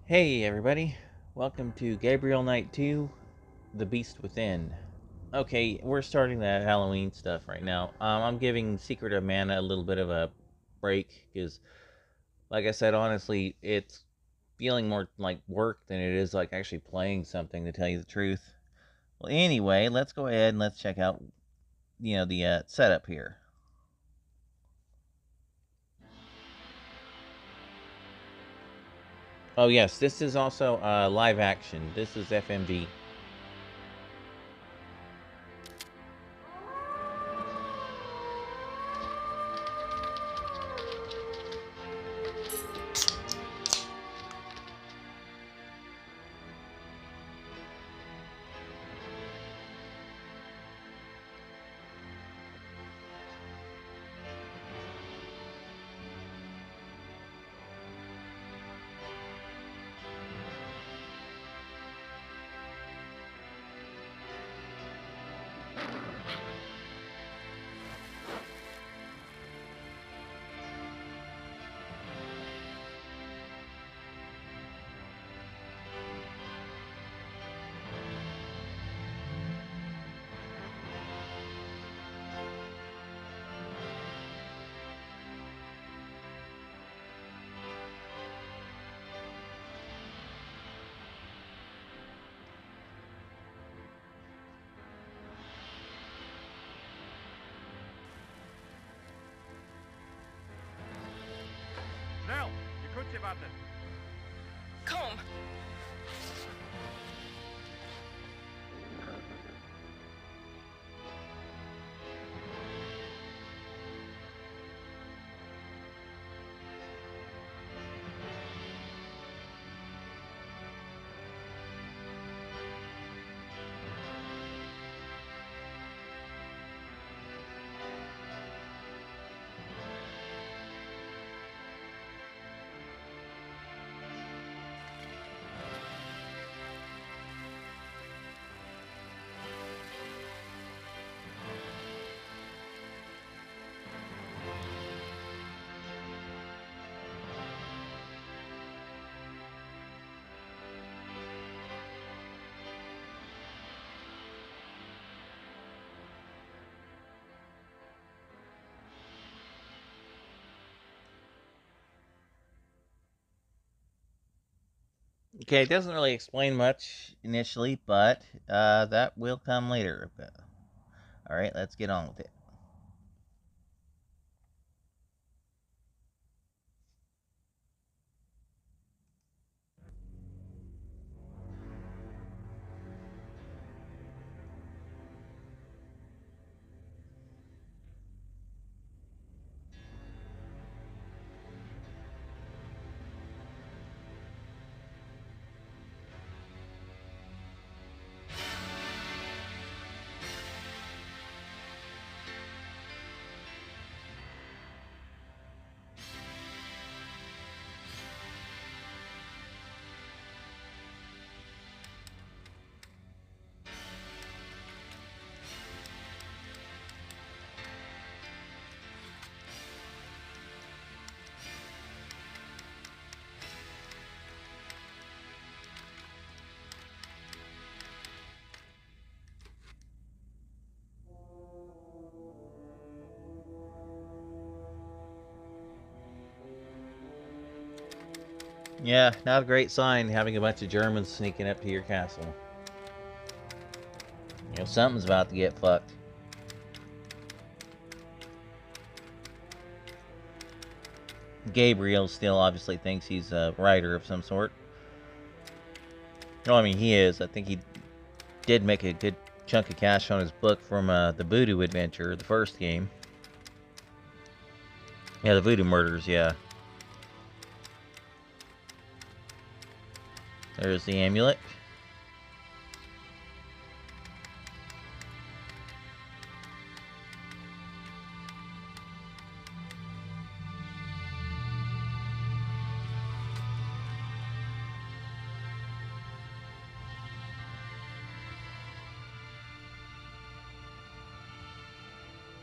Hey everybody, welcome to Gabriel Knight 2, The Beast Within. Okay, we're starting the Halloween stuff right now. I'm giving Secret of Mana a little bit of a break, because, like I said, honestly, it's feeling more like work than it is like actually playing something, to tell you the truth. Well, anyway, let's go ahead and let's check out, the setup here. Oh yes, this is also live action. This is FMV. Snäll! Die Kutsche wartet! Komm! Okay, it doesn't really explain much initially, but that will come later. Alright, let's get on with it. Yeah, not a great sign having a bunch of Germans sneaking up to your castle. Something's about to get fucked. Gabriel still obviously thinks he's a writer of some sort. No, I mean, he is. I think he did make a good chunk of cash on his book from the Voodoo Adventure, the first game. Yeah, the Voodoo Murders, yeah. There's the amulet.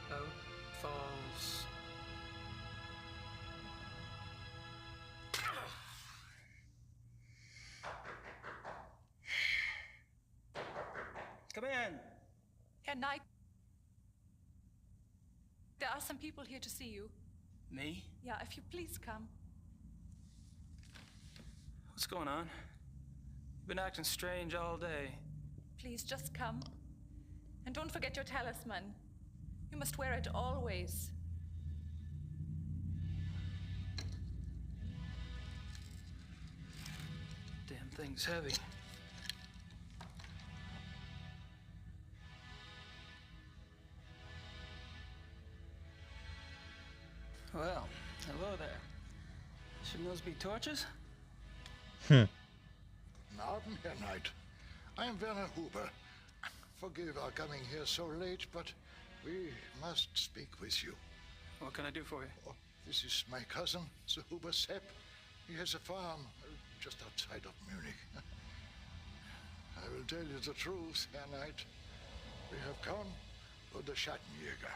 Out falls. Herr Knight, there are some people here to see you. Me? Yeah, if you please come. What's going on? You've been acting strange all day. Please just come. And don't forget your talisman. You must wear it always. Damn thing's heavy. Well, hello there. Shouldn't those be torches? Guten Abend, Herr Knight. I am Werner Huber. Forgive our coming here so late, but we must speak with you. What can I do for you? Oh, this is my cousin, Sir Huber Sepp. He has a farm just outside of Munich. I will tell you the truth, Herr Knight. We have come for the Shattenjager.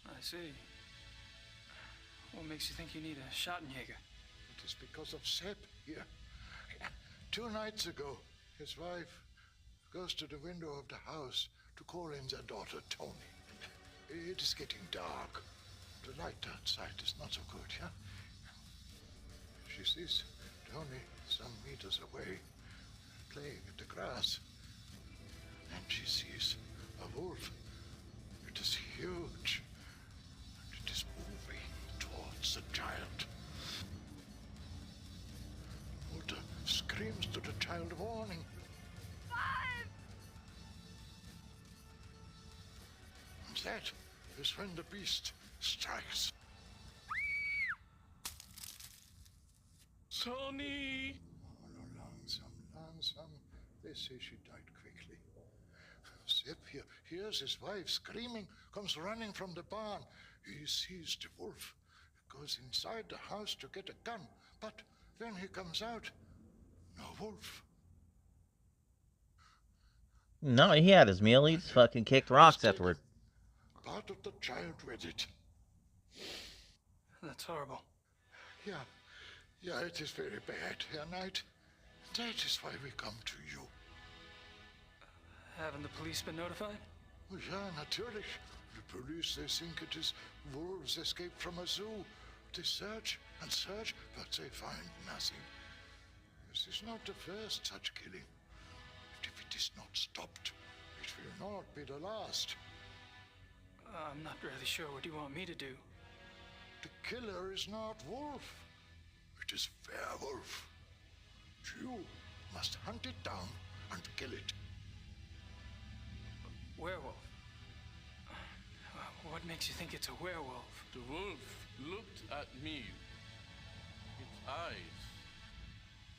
I see. What makes you think you need a Shattenjager? It is because of Sepp here. 2 nights ago, his wife goes to the window of the house to call in their daughter, Tony. It is getting dark. The light outside is not so good, yeah? She sees Tony some meters away, playing at the grass. And she sees a wolf. It is huge. And it is moving towards the child. Mutter screams to the child, warning. And that is when the beast strikes. Tony! Oh, Langsam. They say she died quickly. Sepp here hears his wife screaming, comes running from the barn. He sees the wolf, goes inside the house to get a gun, but when he comes out, no wolf. No, he had his meal. He just fucking kicked rocks afterward. Part of the child with it. That's horrible. Yeah, it is very bad, Herr Knight. That is why we come to you. Haven't the police been notified? Oh, yeah, natürlich. The police, they think it is wolves escaped from a zoo. They search and search, but they find nothing. This is not the first such killing. But if it is not stopped, it will not be the last. I'm not really sure what you want me to do. The killer is not wolf. It is werewolf. You must hunt it down and kill it. Werewolf? What makes you think it's a werewolf? The wolf looked at me. Its eyes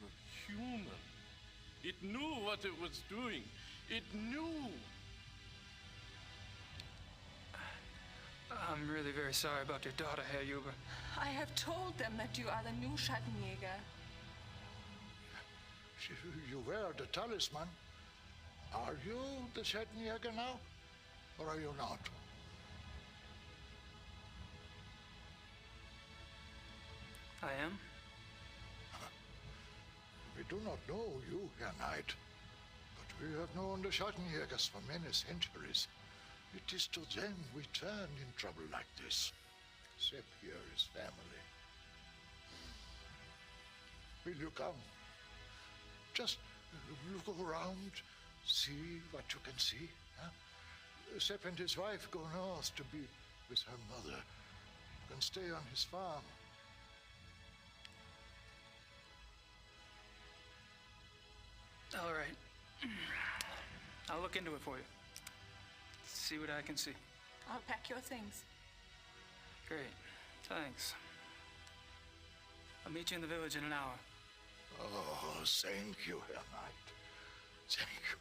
were human. It knew what it was doing. It knew. I'm really very sorry about your daughter, Herr Huber. I have told them that you are the new Shattenjager. You wear the talisman. Are you the Shattenjager now? Or are you not? I am? We do not know you, Herr Knight. But we have known the Shattenjagers for many centuries. It is to them we turn in trouble like this. Sepp here is family. Will you come? Just look around, see what you can see. Huh? Sepp and his wife go north to be with her mother. You can stay on his farm. All right. I'll look into it for you. See what I can see. I'll pack your things. Great. Thanks. I'll meet you in the village in an hour. Oh, thank you, Herr Knight. Thank you.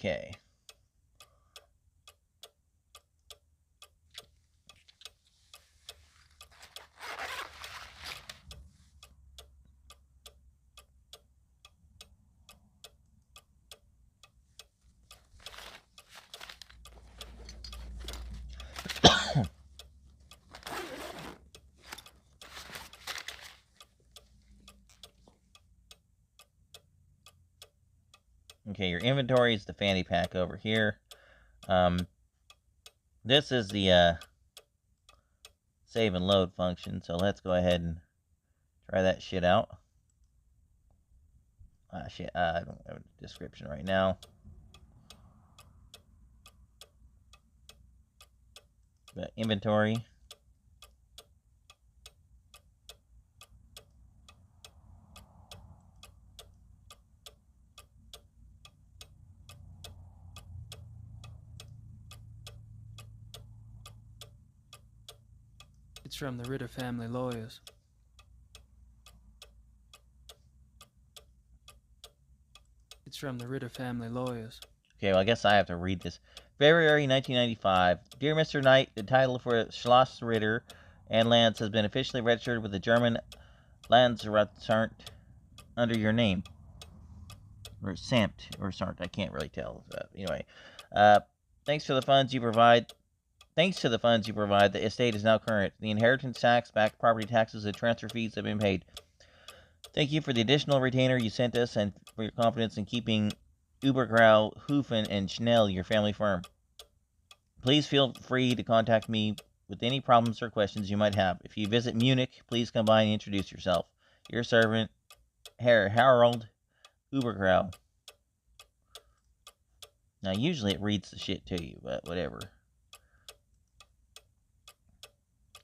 Okay. Okay, your inventory is the fanny pack over here. This is the save and load function, so let's go ahead and try that shit out. Shit, I don't have a description right now. But inventory. It's from the Ritter family lawyers. It's from the Ritter family lawyers. Okay, well, I guess I have to read this. February 1995. Dear Mr. Knight, the title for Schloss Ritter and lands has been officially registered with the German Landratsamt under your name. Or Samt, or Sart, I can't really tell. Anyway, thanks to the funds you provide, the estate is now current. The inheritance tax, back property taxes, and transfer fees have been paid. Thank you for the additional retainer you sent us and for your confidence in keeping Ubergrau, Hufen, and Schnell your family firm. Please feel free to contact me with any problems or questions you might have. If you visit Munich, please come by and introduce yourself. Your servant, Herr Harold Ubergrau. Now, usually it reads the shit to you, but whatever.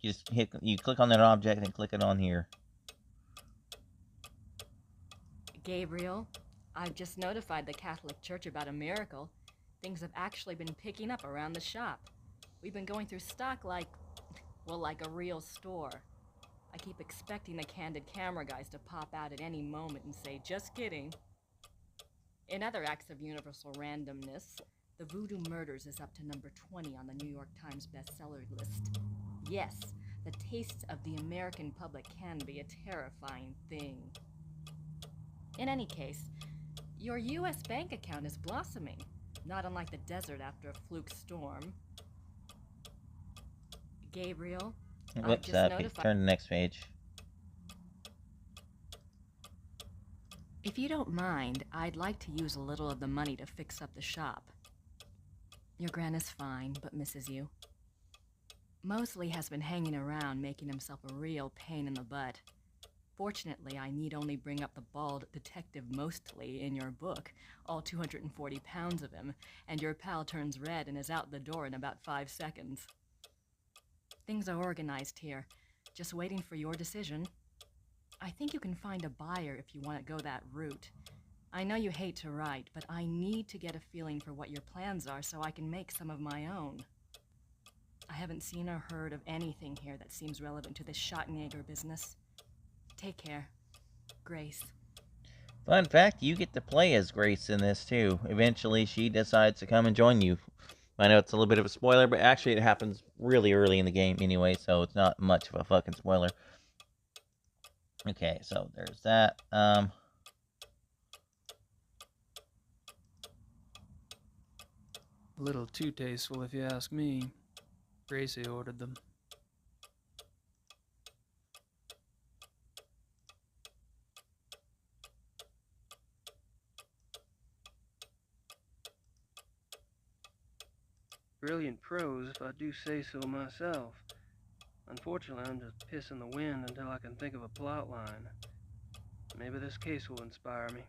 You click on that object and click it on here. Gabriel, I've just notified the Catholic Church about a miracle. Things have actually been picking up around the shop. We've been going through stock like a real store. I keep expecting the candid camera guys to pop out at any moment and say, just kidding. In other acts of universal randomness, the Voodoo Murders is up to number 20 on the New York Times bestseller list. Yes, the tastes of the American public can be a terrifying thing. In any case, your U.S. bank account is blossoming, not unlike the desert after a fluke storm. Gabriel, Whoops, turn to the next page. If you don't mind, I'd like to use a little of the money to fix up the shop. Your Gran is fine, but misses you. Mosley has been hanging around, making himself a real pain in the butt. Fortunately, I need only bring up the bald detective Mostly in your book, all 240 pounds of him, and your pal turns red and is out the door in about 5 seconds. Things are organized here, just waiting for your decision. I think you can find a buyer if you want to go that route. I know you hate to write, but I need to get a feeling for what your plans are so I can make some of my own. I haven't seen or heard of anything here that seems relevant to this Shattenjager business. Take care. Grace. Fun fact, you get to play as Grace in this too. Eventually, she decides to come and join you. I know it's a little bit of a spoiler, but actually it happens really early in the game anyway, so it's not much of a fucking spoiler. Okay, so there's that. A little too tasteful if you ask me. Gracie ordered them. Brilliant prose, if I do say so myself. Unfortunately, I'm just pissing the wind until I can think of a plot line. Maybe this case will inspire me.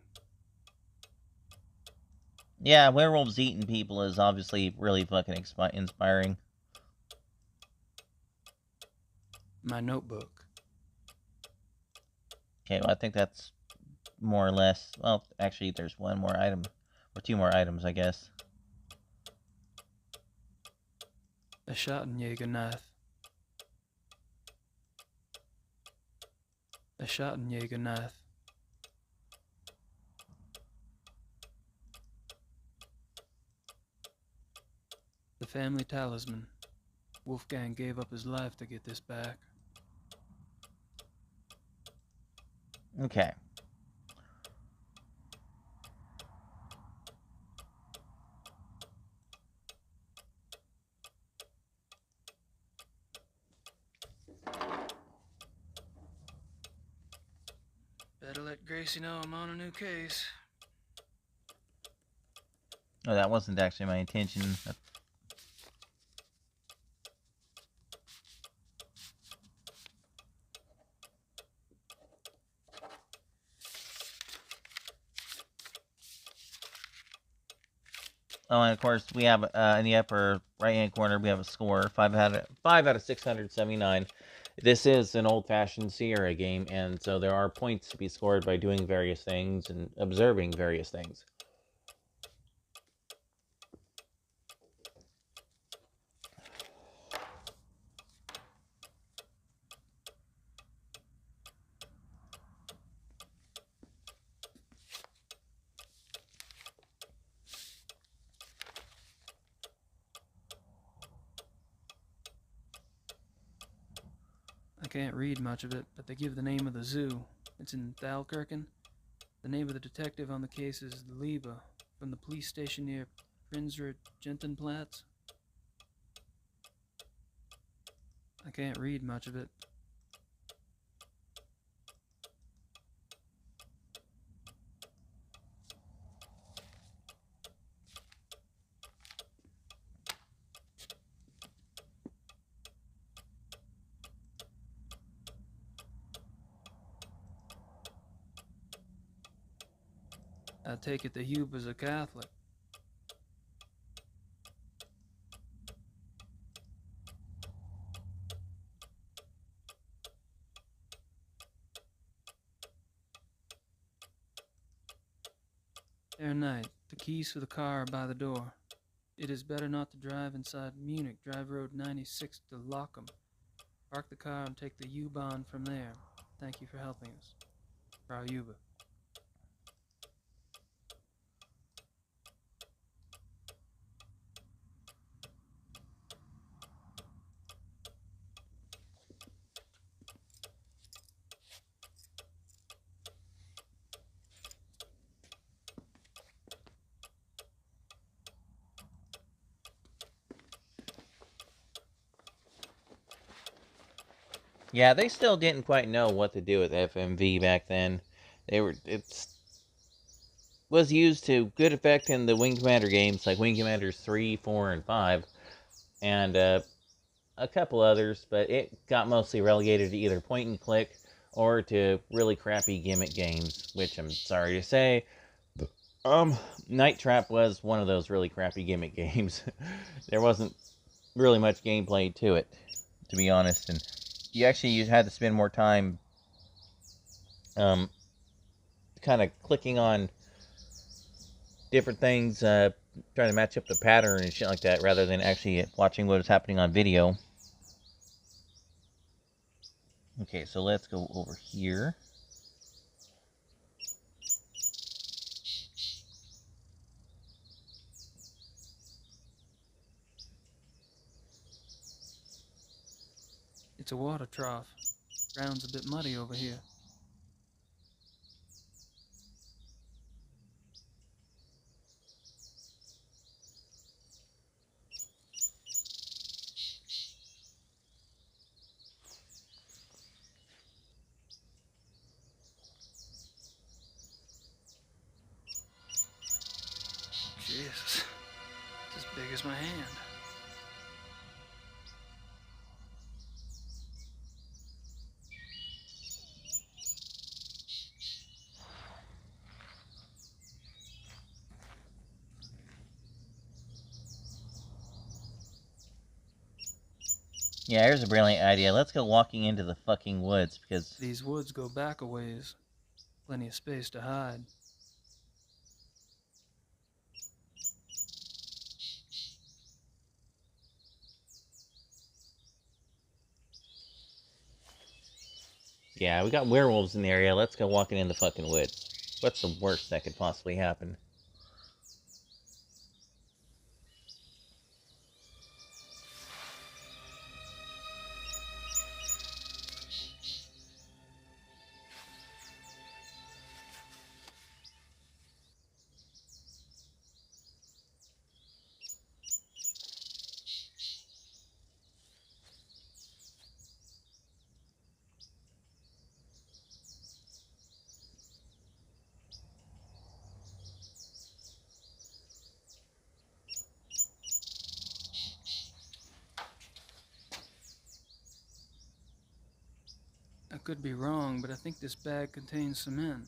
Yeah, werewolves eating people is obviously really fucking inspiring. My notebook. Okay, well, I think that's more or less... Well, actually, there's one more item. Or two more items, I guess. A Shattenjager knife. A Shattenjager knife. family talisman. Wolfgang gave up his life to get this back. Okay. Better let Gracie know I'm on a new case. Oh, that wasn't actually my intention. Oh, and of course we have in the upper right-hand corner we have a score 5 out of 679. This is an old-fashioned Sierra game, and so there are points to be scored by doing various things and observing various things. I can't read much of it, but they give the name of the zoo. It's in Thalkirken. The name of the detective on the case is Liebe, from the police station near Prinzre Gentenplatz. I can't read much of it. I take it the Huber's a Catholic. Herr Knight, the keys for the car are by the door. It is better not to drive inside Munich. Drive Road 96 to Lochem. Park the car and take the U-Bahn from there. Thank you for helping us. Frau Huber. Yeah, they still didn't quite know what to do with FMV back then. It was used to good effect in the Wing Commander games like Wing Commanders 3, 4, and 5, and a couple others, but it got mostly relegated to either point and click or to really crappy gimmick games, which I'm sorry to say, Night Trap was one of those really crappy gimmick games. There wasn't really much gameplay to it, to be honest, and you had to spend more time kind of clicking on different things, trying to match up the pattern and shit like that, rather than actually watching what was happening on video. Okay, so let's go over here. It's a water trough. Ground's a bit muddy over here. Jesus. It's as big as my hand. Yeah, here's a brilliant idea. Let's go walking into the fucking woods, because These woods go back a ways. Plenty of space to hide. yeah, we got werewolves in the area. Let's go walking in the fucking woods. What's the worst that could possibly happen? I could be wrong, but I think this bag contains cement.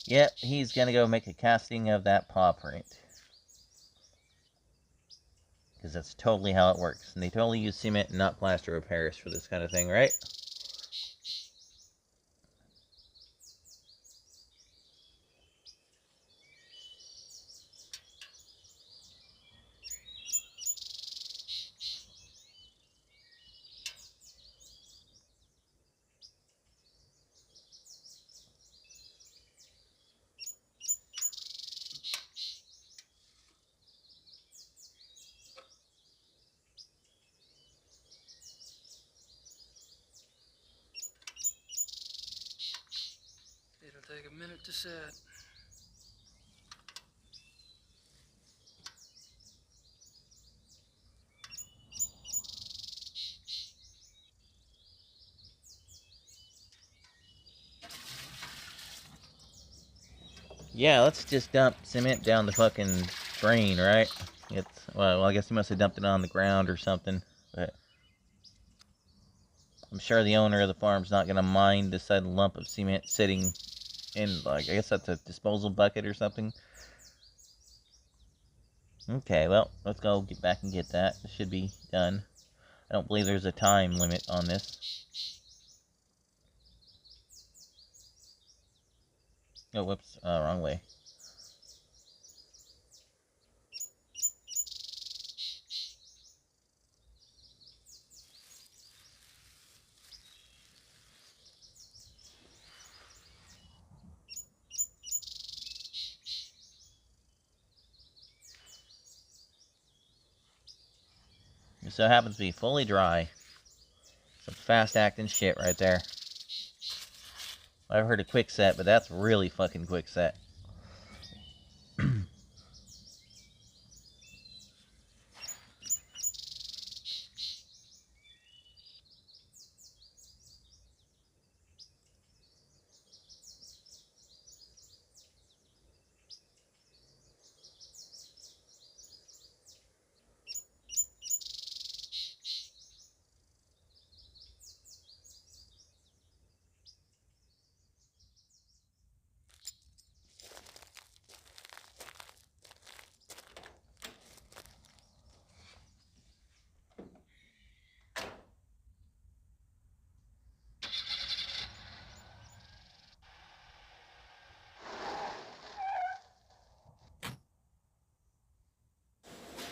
Yep, he's gonna go make a casting of that paw print. Because that's totally how it works. And they totally use cement and not plaster of Paris for this kind of thing, right? It'll take a minute to set. Yeah, let's just dump cement down the fucking drain, right? Well, I guess he must have dumped it on the ground or something. But I'm sure the owner of the farm's not gonna mind this lump of cement sitting in, like, I guess that's a disposal bucket or something. Okay, well, let's go get back and get that. It should be done. I don't believe there's a time limit on this. Oh, whoops, wrong way. It so happens to be fully dry. Some fast-acting shit right there. I've heard of quick set, but that's really fucking quick set.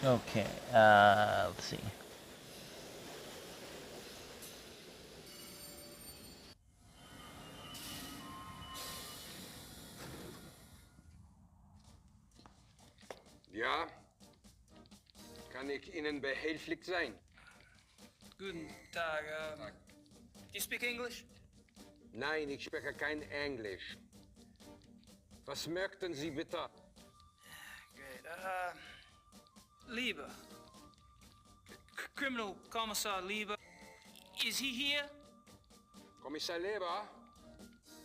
Okay, let's see. Ja, kann ich Ihnen behilflich sein? Guten Tag. You speak English? Nein, ich spreche kein Englisch. Was möchten Sie bitte? Great. Lieber. Criminal Commissar Lieber. Is he here? Kommissar Leber,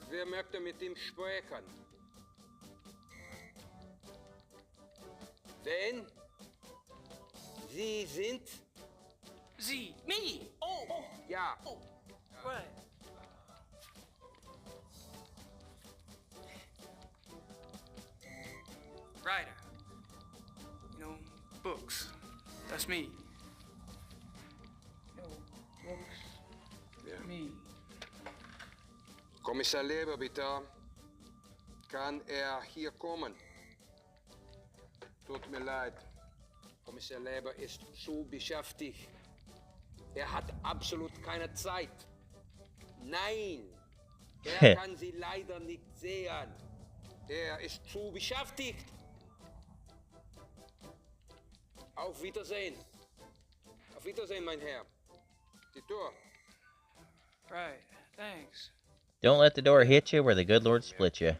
wer möchte mit ihm sprechen? Wen? Sie sind? Sie. Me. Oh. Ja. Oh. Right. Writer. You know, books. That's me. You know, books. Ja. Me. Kommissar Leber, bitte. Kann hier kommen? Tut mir leid. Kommissar Leber ist zu beschäftigt. Hat absolut keine Zeit. Nein, kann Sie leider nicht sehen. Ist zu beschäftigt. Auf Wiedersehen. Auf Wiedersehen, mein Herr. the door. Right, thanks. Don't let the door hit you where the good Lord split you.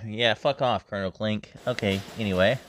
Yeah, fuck off, Colonel Clink. Okay, anyway.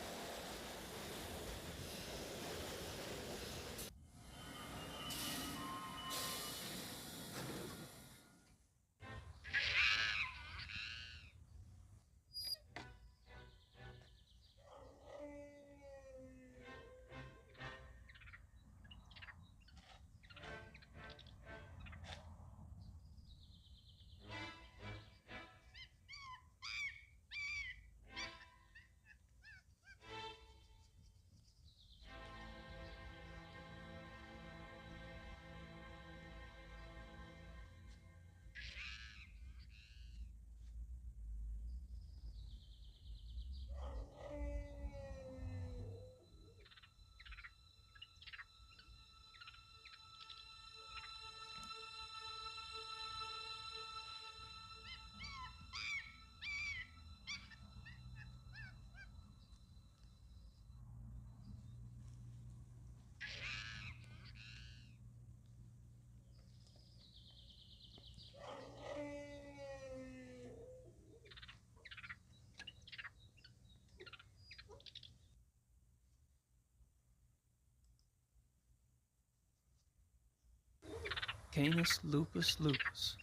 Canis lupus lupus,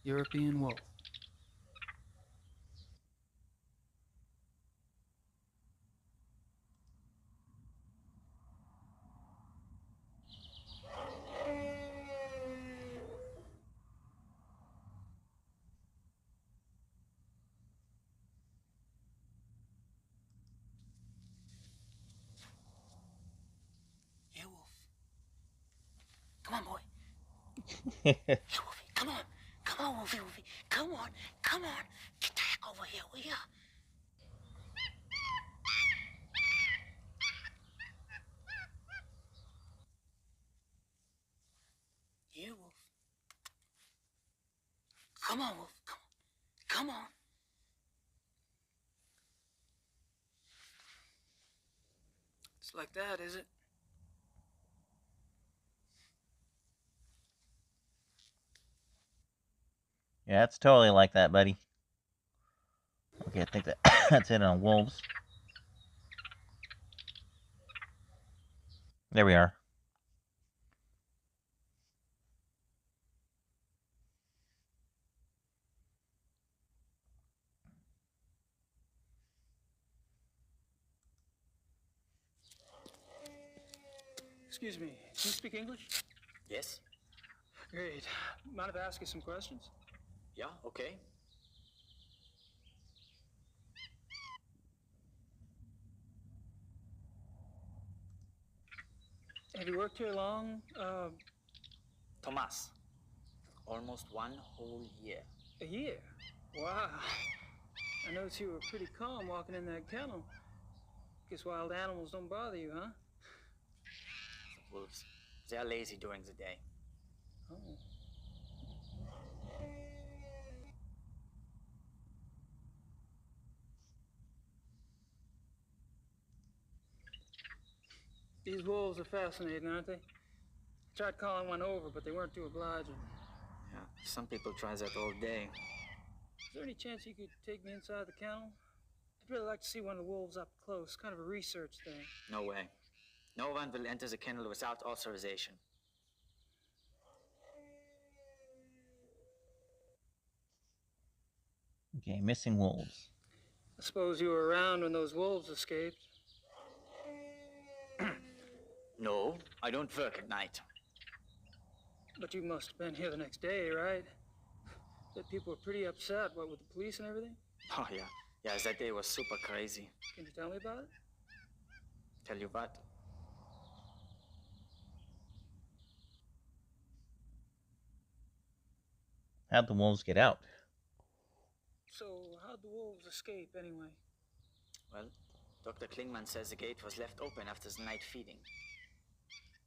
European wolf. Yeah, Wolf. Come on, boy. Hey, Wolfie, come on. Come on, Wolfie, Wolfie. Come on. Come on. Get the heck over here, will ya? Yeah, Wolf. Come on, Wolf. Come on. Come on. It's like that, is it? Yeah, it's totally like that, buddy. Okay, I think that that's it on wolves. There we are. Excuse me. Do you speak English? Yes? Great. Mind if I ask you some questions? Yeah, okay. Have you worked here long? Thomas. Almost 1 whole year. A year? Wow. I noticed you were pretty calm walking in that kennel. Guess wild animals don't bother you, huh? The wolves. They are lazy during the day. Oh. These wolves are fascinating, aren't they? I tried calling one over, but they weren't too obliging. Yeah, some people try that all day. Is there any chance you could take me inside the kennel? I'd really like to see one of the wolves up close, kind of a research thing. No way. No one will enter the kennel without authorization. Okay, missing wolves. I suppose you were around when those wolves escaped. No, I don't work at night. But you must have been here the next day, right? That people were pretty upset, what, with the police and everything? Oh, yeah. Yeah, that day was super crazy. Can you tell me about it? Tell you what? How'd the wolves get out? So, how'd the wolves escape, anyway? Well, Dr. Klingman says the gate was left open after the night feeding.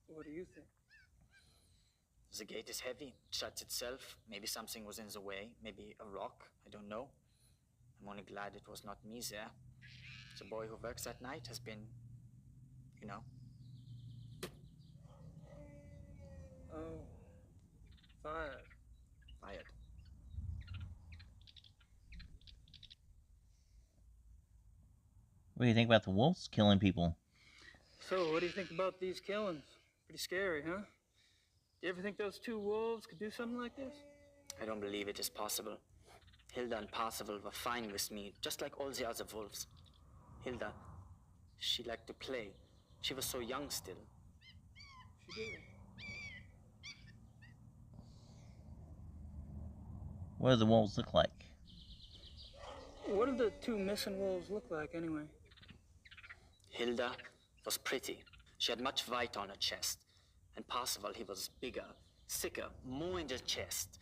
What do you think? The gate is heavy, it shuts itself. Maybe something was in the way, maybe a rock, I don't know. I'm only glad it was not me there. The boy who works that night has been, you know. What do you think about the wolves killing people? So, what do you think about these killings? Pretty scary, huh? Do you ever think those two wolves could do something like this? I don't believe it is possible. Hilda and Parsifal were fine with me, just like all the other wolves. Hilda, she liked to play. She was so young still. She did. What do the wolves look like? What do the two missing wolves look like, anyway? Hilda was pretty. She had much white on her chest. And Parsifal, he was bigger, thicker, more in the chest.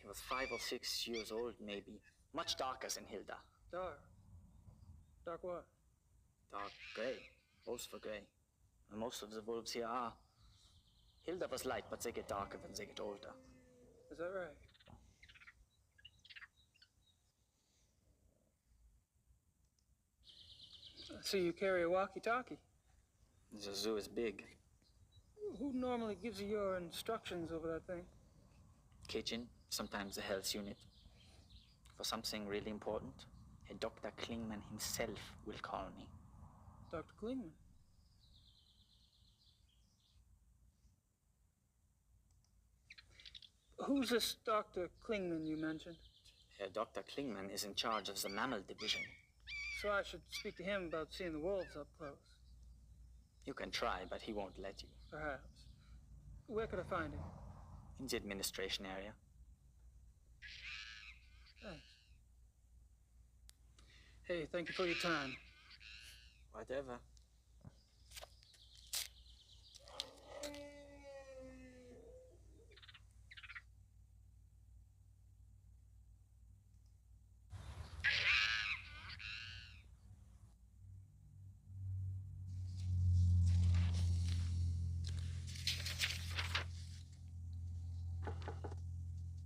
He was 5 or 6 years old, maybe. Much darker than Hilda. Dark. Dark what? Dark gray. Both were gray. And most of the wolves here are. Hilda was light, but they get darker when they get older. Is that right? So you carry a walkie-talkie? The zoo is big. Who normally gives you your instructions over that thing? Kitchen, sometimes the health unit. For something really important, Dr. Klingman himself will call me. Dr. Klingman? Who's this Dr. Klingman you mentioned? Dr. Klingman is in charge of the mammal division. So I should speak to him about seeing the wolves up close. You can try, but he won't let you. Perhaps. Where could I find him? In the administration area. Thanks. Hey, thank you for your time. Whatever.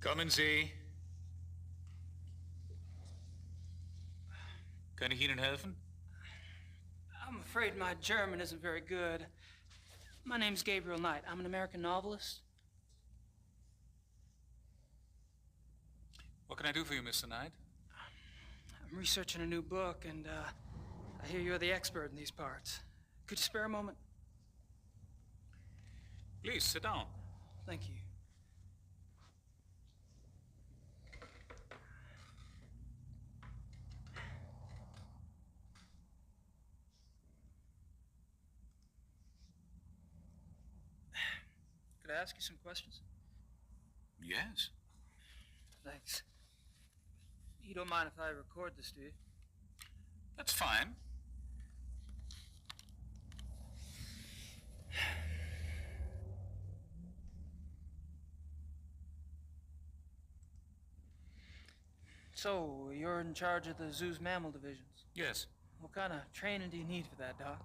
Kommen Sie. Kann ich Ihnen helfen? I'm afraid my German isn't very good. My name's Gabriel Knight. I'm an American novelist. What can I do for you, Mr. Knight? I'm researching a new book, and I hear you're the expert in these parts. Could you spare a moment? Please, sit down. Thank you. Could I ask you some questions? Yes. Thanks. You don't mind if I record this, do you? That's fine. So, you're in charge of the zoo's mammal divisions? Yes. What kind of training do you need for that, Doc?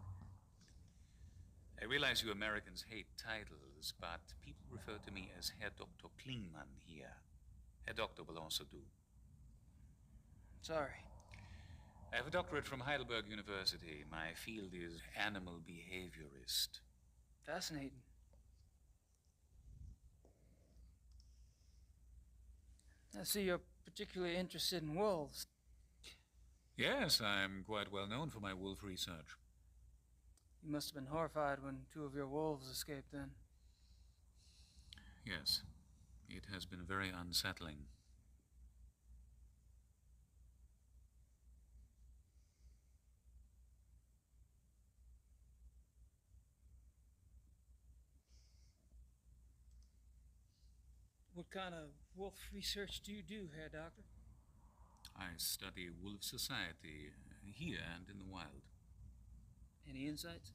I realize you Americans hate titles, but people refer to me as Herr Dr. Klingman here. Herr Doctor will also do. Sorry. I have a doctorate from Heidelberg University. My field is animal behaviorist. Fascinating. I see you're particularly interested in wolves. Yes, I'm quite well known for my wolf research. You must have been horrified when two of your wolves escaped then. Yes, it has been very unsettling. What kind of wolf research do you do, Herr Doctor? I study wolf society here and in the wild. Any insights?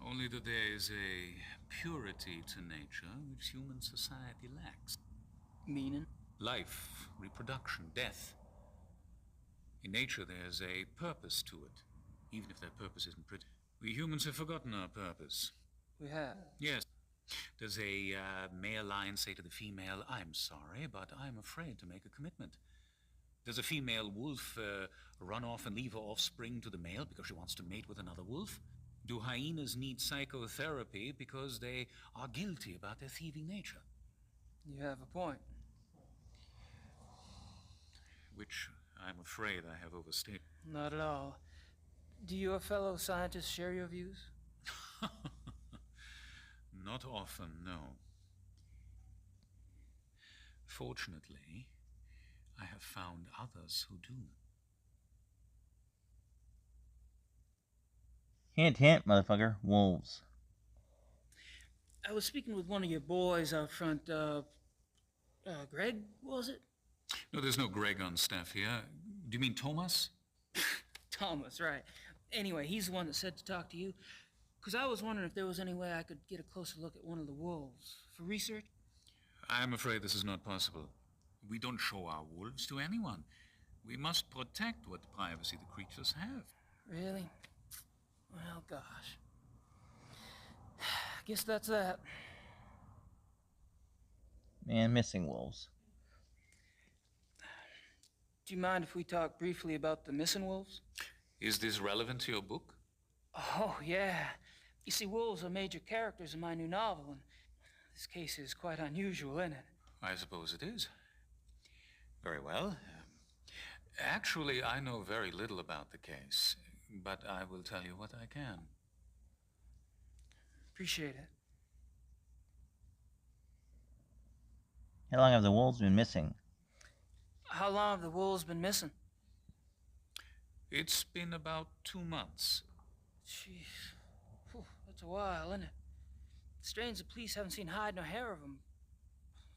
Only that there is a purity to nature which human society lacks. Meaning? Life, reproduction, death. In nature there's a purpose to it, even if that purpose isn't pretty. We humans have forgotten our purpose. We have? Yes. Does a male lion say to the female, "I'm sorry, but I'm afraid to make a commitment"? Does a female wolf run off and leave her offspring to the male because she wants to mate with another wolf? Do hyenas need psychotherapy because they are guilty about their thieving nature? You have a point. Which I'm afraid I have overstated. Not at all. Do your fellow scientists share your views? Not often, no. Fortunately, I have found others who do. Hint, hint, motherfucker. Wolves. I was speaking with one of your boys out front, Greg, was it? No, there's no Greg on staff here. Do you mean Thomas? Thomas, right. Anyway, he's the one that said to talk to you. Because I was wondering if there was any way I could get a closer look at one of the wolves for research. I'm afraid this is not possible. We don't show our wolves to anyone. We must protect what privacy the creatures have. Really? Well, gosh. Guess that's that. Man, missing wolves. Do you mind if we talk briefly about the missing wolves? Is this relevant to your book? Oh, yeah. You see, wolves are major characters in my new novel, and this case is quite unusual, isn't it? I suppose it is. Very well. Actually, I know very little about the case, but I will tell you what I can. Appreciate it. How long have the wolves been missing? How long have the wolves been missing? It's been about 2 months. Jeez. Whew, that's a while, isn't it? Strange the police haven't seen hide nor hair of them,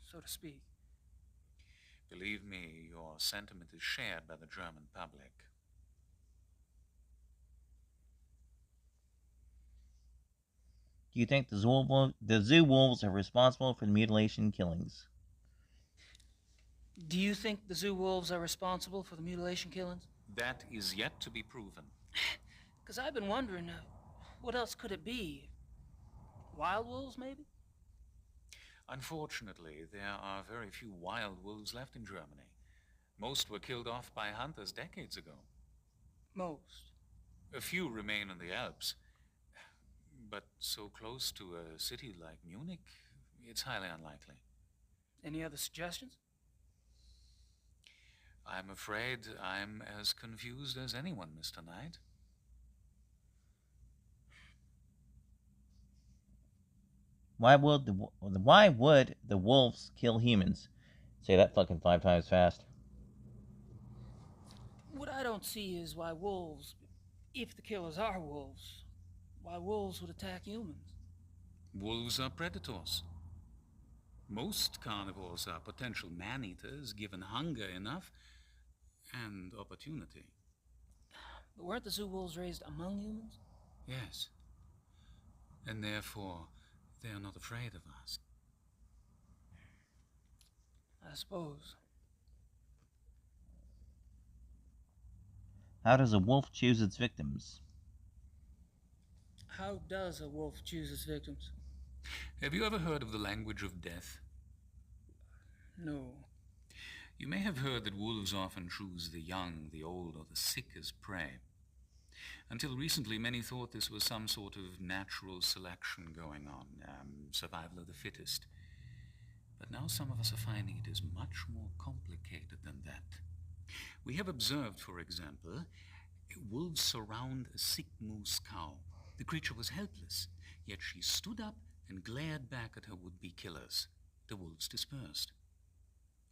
so to speak. Believe me, your sentiment is shared by the German public. Do you think the zoo wolves are responsible for the mutilation killings? Do you think the zoo wolves are responsible for the mutilation killings? That is yet to be proven. Because I've been wondering, what else could it be? Wild wolves, maybe? Unfortunately, there are very few wild wolves left in Germany. Most were killed off by hunters decades ago. Most? A few remain in the Alps. But so close to a city like Munich, it's highly unlikely. Any other suggestions? I'm afraid I'm as confused as anyone, Mr. Knight. Why would the wolves kill humans? Say that fucking 5 times fast. What I don't see is why wolves, if the killers are wolves, why wolves would attack humans. Wolves are predators. Most carnivores are potential man-eaters given hunger enough and opportunity. But weren't the zoo wolves raised among humans? Yes. And therefore, they are not afraid of us. I suppose. How does a wolf choose its victims? How does a wolf choose its victims? Have you ever heard of the language of death? No. You may have heard that wolves often choose the young, the old, or the sick as prey. Until recently, many thought this was some sort of natural selection going on, survival of the fittest. But now some of us are finding it is much more complicated than that. We have observed, for example, wolves surround a sick moose cow. The creature was helpless, yet she stood up and glared back at her would-be killers. The wolves dispersed.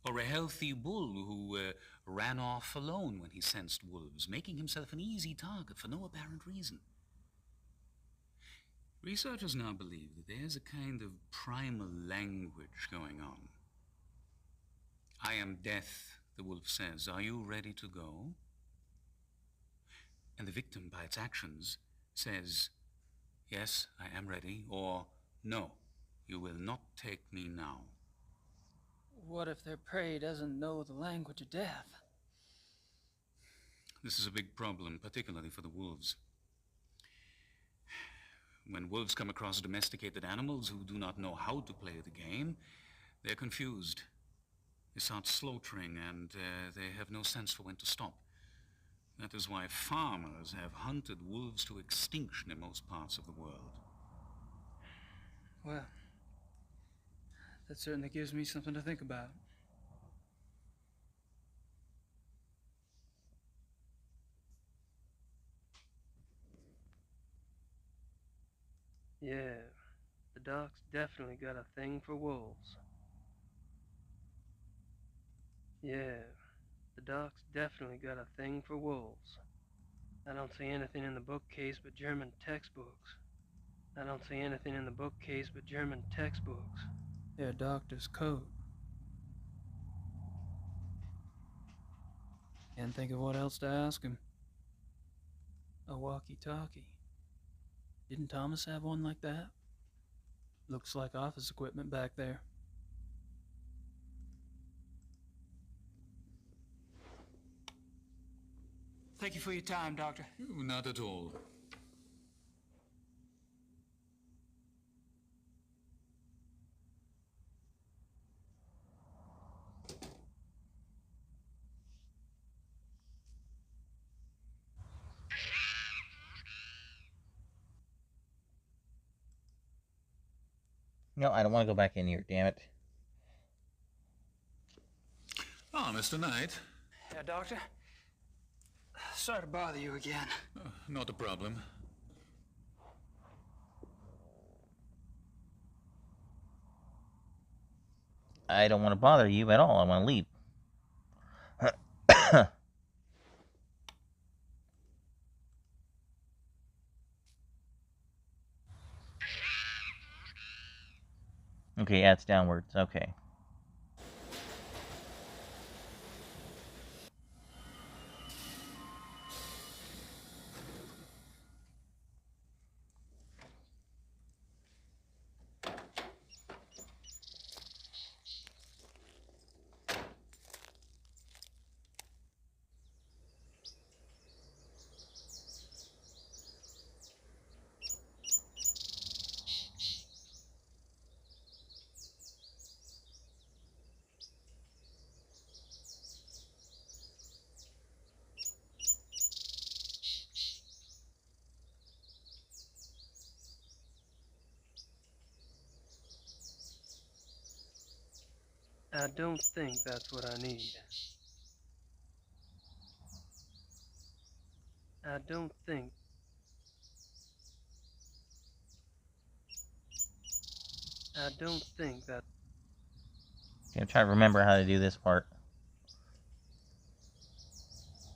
Or a healthy bull who ran off alone when he sensed wolves, making himself an easy target for no apparent reason. Researchers now believe that there's a kind of primal language going on. I am death, the wolf says. Are you ready to go? And the victim, by its actions, says, yes, I am ready, or no, you will not take me now. What if their prey doesn't know the language of death? This is a big problem, particularly for the wolves. When wolves come across domesticated animals who do not know how to play the game, they're confused. They start slaughtering, and they have no sense for when to stop. That is why farmers have hunted wolves to extinction in most parts of the world. Well, that certainly gives me something to think about. Yeah, the doc's definitely got a thing for wolves. Yeah, the doc's definitely got a thing for wolves. I don't see anything in the bookcase but German textbooks. I don't see anything in the bookcase but German textbooks. Their doctor's coat. Can't think of what else to ask him. A walkie-talkie. Didn't Thomas have one like that? Looks like office equipment back there. Thank you for your time, Doctor. Not at all. No, I don't want to go back in here, damn it. Ah, Mr. Knight. Yeah, Doctor? Sorry to bother you again. Not a problem. I don't want to bother you at all. I want to leave. Okay, yeah, it's downwards. Okay. I don't think that's what I need. I don't think. I don't think that. Okay, I'm trying to remember how to do this part.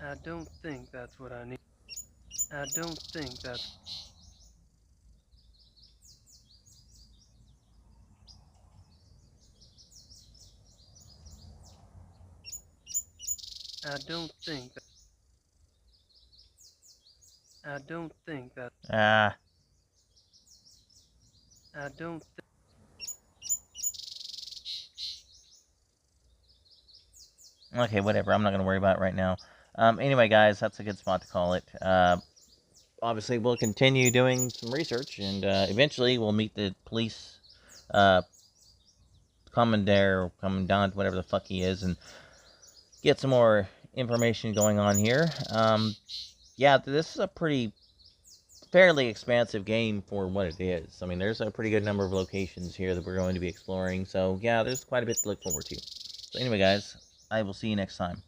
I don't think that's what I need. I don't think that. I don't think that. I don't think that. Ah. I don't. Okay, whatever. I'm not going to worry about it right now. Anyway, guys, that's a good spot to call it. Obviously, we'll continue doing some research, and eventually we'll meet the police commandant, whatever the fuck he is, and get some more information going on here. Yeah, this is a fairly expansive game for what it is. I mean, there's a pretty good number of locations here that we're going to be exploring, so yeah, there's quite a bit to look forward to. So anyway, guys, I will see you next time.